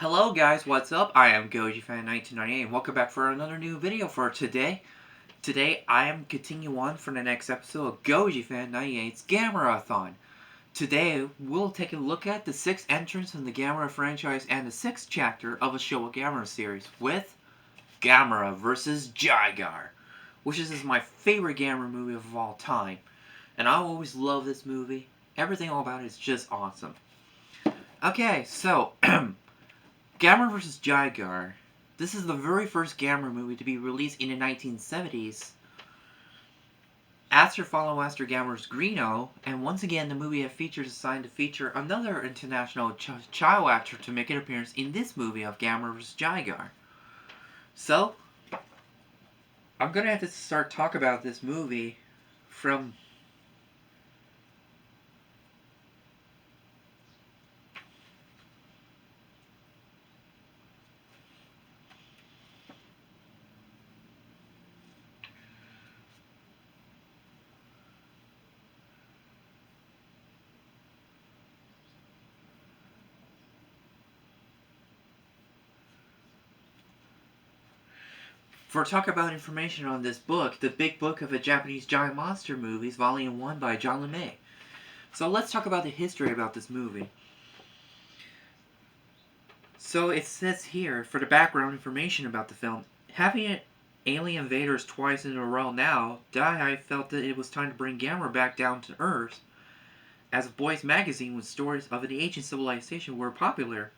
Hello guys, what's up? I am GojiFan98's and welcome back for another new video for today. Today I am continuing on for the next episode of GojiFan98's Gamera-A-Thon. Today we'll take a look at the 6th entrance in the Gamera franchise and the 6th chapter of a Showa Gamera series with Gamera vs. Jiger, which is my favorite Gamera movie of all time. And I always love this movie. Everything all about it is just awesome. Okay, so Gamera vs. Jiger. This is the very first Gamera movie to be released in the 1970s. After Gamera's Greeno, and once again the movie features assigned to feature another international child actor to make an appearance in this movie of Gamera vs. Jiger. So, I'm gonna have to start talking about this movie from For talk about information on this book, The Big Book of a Japanese Giant Monster Movies, Volume 1 by John LeMay. So let's talk about the history about this movie. So it says here, for the background information about the film, having alien invaders twice in a row now, Daiei felt that it was time to bring Gamera back down to Earth, as a boys' magazine with stories of an ancient civilization were popular.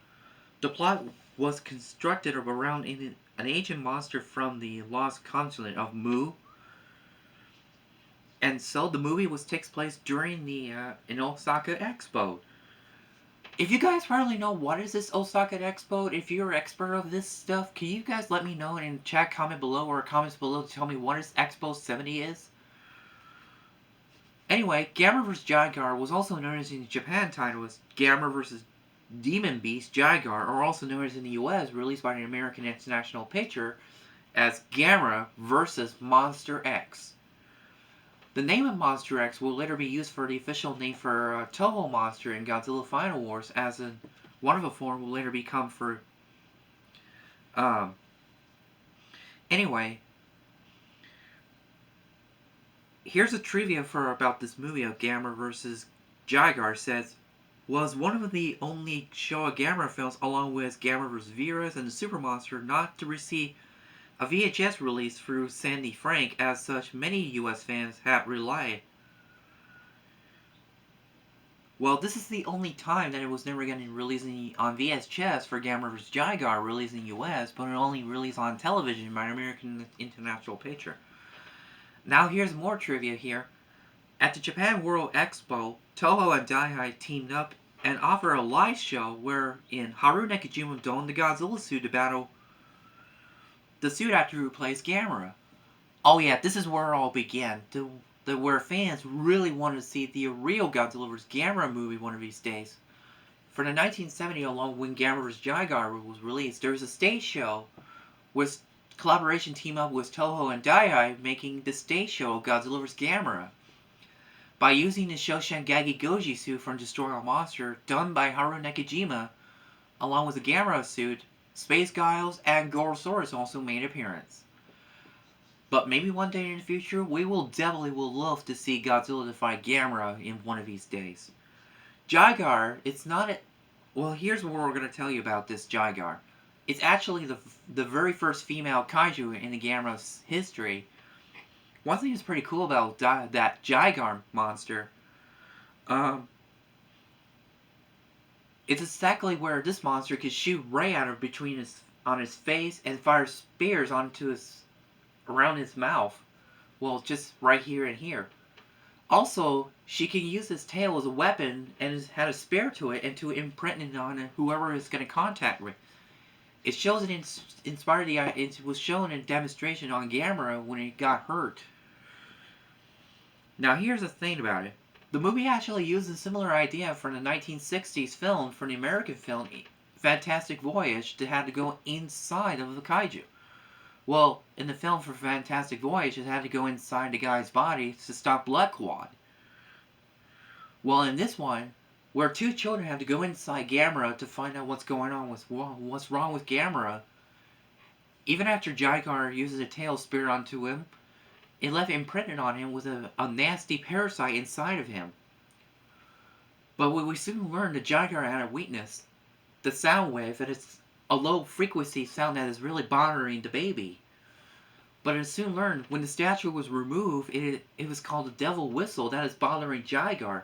The plot was constructed around an ancient monster from the lost continent of Mu. And so the movie takes place during the in Osaka Expo. If you guys probably know what is this Osaka Expo, if you're an expert of this stuff, can you guys let me know in chat comment below or comments below to tell me what is Expo 70 is? Anyway, Gamera vs. Jiger was also known as in the Japan title as Gamera vs. Demon Beast Jiger, or also known as in the US, released by the American International Picture as Gamera vs. Monster X. The name of Monster X will later be used for the official name for Toho Monster in Godzilla Final Wars, as in one of the form will later become for anyway, here's a trivia about this movie of Gamera vs. Jiger. Says was one of the only Showa Gamera films, along with Gamera vs. Virus and the Super Monster, not to receive a VHS release through Sandy Frank. As such, many US fans have relied. Well, this is the only time that it was never going to release on VHS for Gamera vs. Jiger, released in the US, but it only released on television by American International Picture. Now here's more trivia here. At the Japan World Expo, Toho and Daiei teamed up and offered a live show wherein Haruo Nakajima donned the Godzilla suit to battle the suit actor who plays Gamera. Oh yeah, this is where it all began. Where fans really wanted to see the real Godzilla vs. Gamera movie one of these days. For the 1970, along when Gamera vs. Jiger was released, there was a stage show with collaboration team up with Toho and Daiei, making the stage show of Godzilla vs. Gamera by using the SoshingekiGoji suit from Destroy All Monster, done by Haruo Nakajima, along with the Gamera suit. Space Gyaos and Gorosaurus also made an appearance. But maybe one day in the future, we will definitely love to see Godzilla defy Gamera in one of these days. Jiger, it's not a... Well, here's what we're going to tell you about this Jiger. It's actually the very first female kaiju in the Gamera's history. One thing that's pretty cool about that Jiger monster, it's exactly where this monster could shoot right out of between on his face and fire spears around his mouth. Well, just right here and here. Also, she can use his tail as a weapon and had a spear to it and to imprint it on whoever is going to contact with. It shows it was shown in demonstration on Gamera when it got hurt. Now here's the thing about it. The movie actually used a similar idea from the 1960s film for the American film Fantastic Voyage that had to go inside of the kaiju. Well, in the film for Fantastic Voyage, it had to go inside the guy's body to stop blood clot. Well, in this one, where two children have to go inside Gamera to find out what's going on, what's wrong with Gamera. Even after Jiger uses a tail spear onto him, it left imprinted on him with a nasty parasite inside of him. But we soon learned that Jiger had a weakness, the sound wave, that it's a low frequency sound that is really bothering the baby. But it soon learned when the statue was removed, it was called a devil whistle that is bothering Jiger.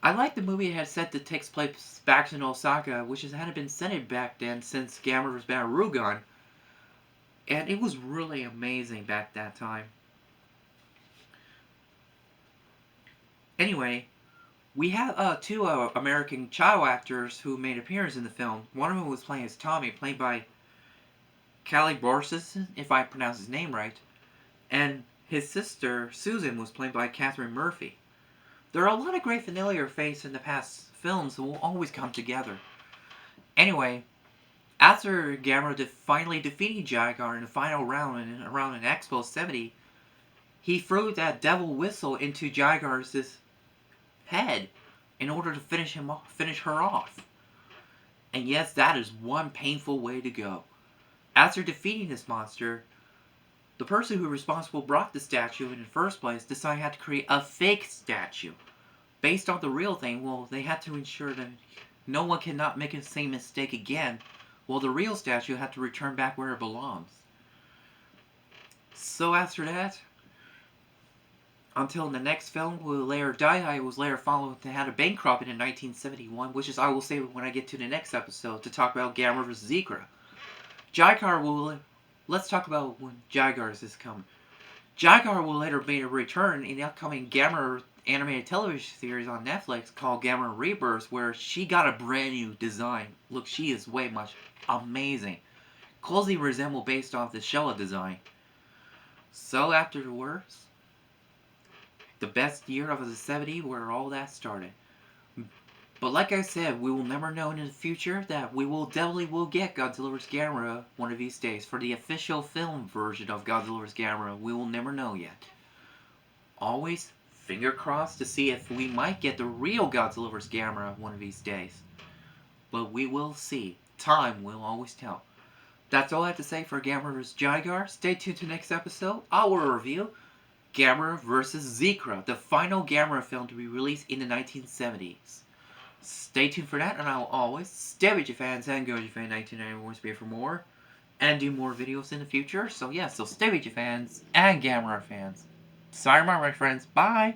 I like the movie it had set that takes place back in Osaka, which hadn't been set back then since Gamera vs. Barugon. And it was really amazing back that time. Anyway, we have two American child actors who made appearances in the film. One of them was playing as Tommy, played by Kelly Burris, if I pronounce his name right. And his sister, Susan, was played by Catherine Murphy. There are a lot of great familiar faces in the past films that will always come together. Anyway, after Gamera finally defeating Jiger in the final round around an Expo 70, he threw that devil whistle into Jiger's head in order to finish her off. And yes, that is one painful way to go. After defeating this monster, the person who responsible brought the statue in the first place decided how to create a fake statue. Based on the real thing, well, they had to ensure that no one cannot make the same mistake again. Well, the real statue had to return back where it belongs. So after that, until the next film, Daiei was later followed to have a bankrupt in 1971, which is I will say when I get to the next episode to talk about Gamera vs. Zirga. Let's talk about when Jiger is coming. Jiger will later make a return in the upcoming Gamera animated television series on Netflix called Gamera Rebirth, where she got a brand new design. Look, she is way much amazing. Closely resemble based off the Showa design. So afterwards, the best year of the 70s where all that started. But like I said, we will never know in the future that we will definitely get Godzilla vs. Gamera one of these days. For the official film version of Godzilla vs. Gamera, we will never know yet. Always finger crossed to see if we might get the real Godzilla vs. Gamera one of these days. But we will see. Time will always tell. That's all I have to say for Gamera vs. Jiger. Stay tuned to the next episode. I will review Gamera vs. Zirga, the final Gamera film to be released in the 1970s. Stay tuned for that, and I will always stay with you fans and GojiFan98's be here for more, and do more videos in the future. So yeah, so stay with you fans and Gamera fans. Sorry, my friends. Bye!